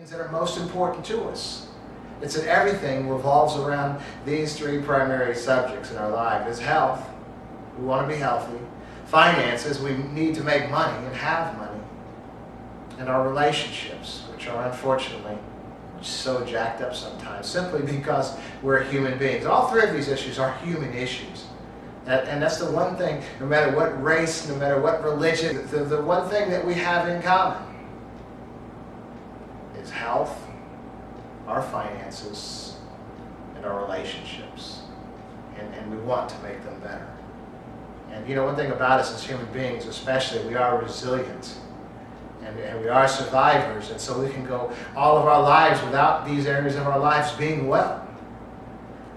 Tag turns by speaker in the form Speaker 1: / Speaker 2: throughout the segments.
Speaker 1: things that are most important to us. It's that everything revolves around these three primary subjects in our life. Is health, we want to be healthy. Finances, we need to make money and have money. And our relationships, which are unfortunately so jacked up sometimes, simply because we're human beings. All three of these issues are human issues. And that's the one thing, no matter what race, no matter what religion, the one thing that we have in common is health, our finances, and our relationships. And we want to make them better. And you know, one thing about us as human beings especially, we are resilient. And we are survivors. And so we can go all of our lives without these areas of our lives being well.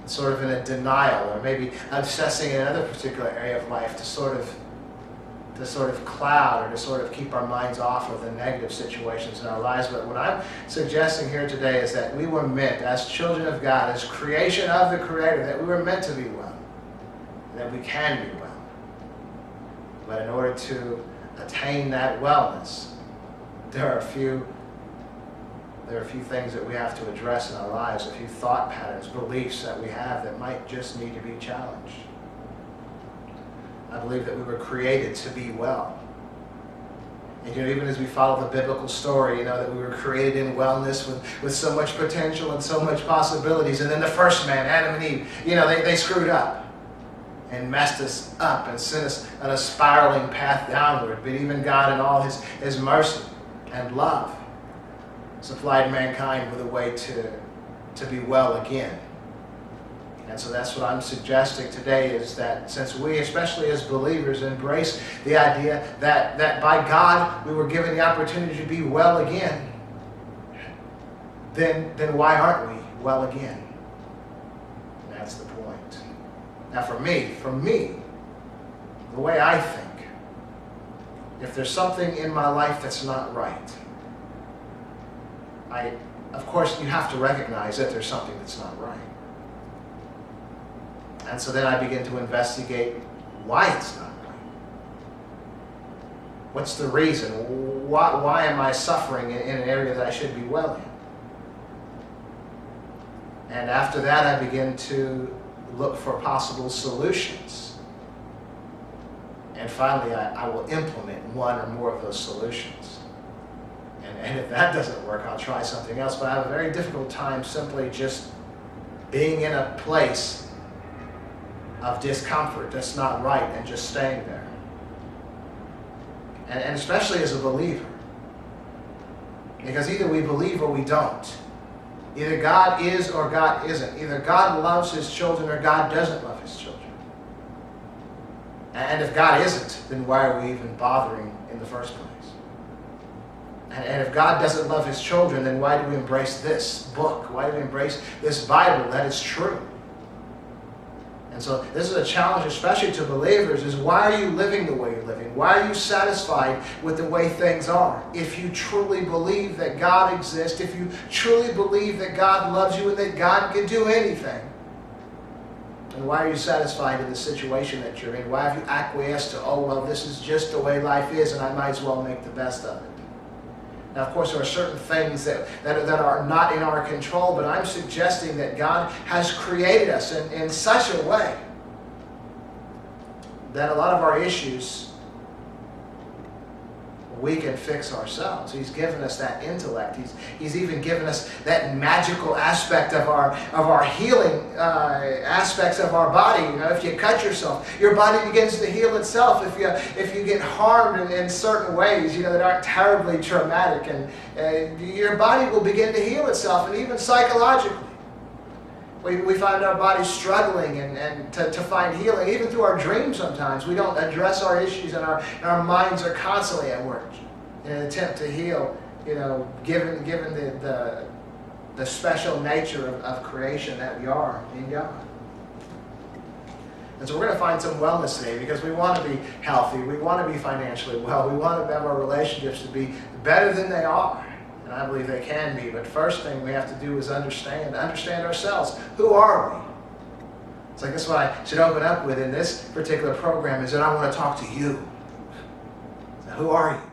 Speaker 1: Sort of in a denial, or maybe obsessing in another particular area of life to sort of cloud, or to sort of keep our minds off of the negative situations in our lives. But what I'm suggesting here today is that we were meant, as children of God, as creation of the Creator, that we were meant to be well, and that we can be well. But in order to attain that wellness, there are a few things that we have to address in our lives, a few thought patterns, beliefs that we have that might just need to be challenged. I believe that we were created to be well. And you know, even as we follow the biblical story, you know, that we were created in wellness with so much potential and so much possibilities. And then the first man, Adam and Eve, you know, they screwed up and messed us up and sent us on a spiraling path downward. But even God, in all his mercy and love, supplied mankind with a way to be well again. And so that's what I'm suggesting today, is that since we, especially as believers, embrace the idea that by God we were given the opportunity to be well again, then why aren't we well again? And that's the point. Now for me, the way I think, if there's something in my life that's not right, of course, you have to recognize that there's something that's not right. And so then I begin to investigate why it's not right. What's the reason? Why am I suffering in an area that I should be well in? And after that, I begin to look for possible solutions. And finally, I will implement one or more of those solutions. And if that doesn't work, I'll try something else. But I have a very difficult time simply just being in a place of discomfort that's not right and just staying there. And especially as a believer. Because either we believe or we don't. Either God is or God isn't. Either God loves His children or God doesn't love His children. And if God isn't, then why are we even bothering in the first place? And if God doesn't love His children, then why do we embrace this book? Why do we embrace this Bible that is true? And so this is a challenge, especially to believers, is why are you living the way you're living? Why are you satisfied with the way things are? If you truly believe that God exists, if you truly believe that God loves you and that God can do anything, then why are you satisfied in the situation that you're in? Why have you acquiesced to, oh, well, this is just the way life is and I might as well make the best of it? Now, of course, there are certain things that are not in our control, but I'm suggesting that God has created us in such a way that a lot of our issues we can fix ourselves. He's given us that intellect. He's even given us that magical aspect of our healing aspects of our body. You know, if you cut yourself, your body begins to heal itself. If you get harmed in certain ways, you know, that aren't terribly traumatic, and your body will begin to heal itself, and even psychologically. We find our bodies struggling and to find healing. Even through our dreams sometimes. We don't address our issues, and our minds are constantly at work in an attempt to heal, you know, given the special nature of creation that we are in God. And so we're going to find some wellness today, because we want to be healthy. We want to be financially well. We want to have our relationships to be better than they are. And I believe they can be. But first thing we have to do is understand ourselves. Who are we? So I guess what I should open up with in this particular program is that I want to talk to you. So who are you?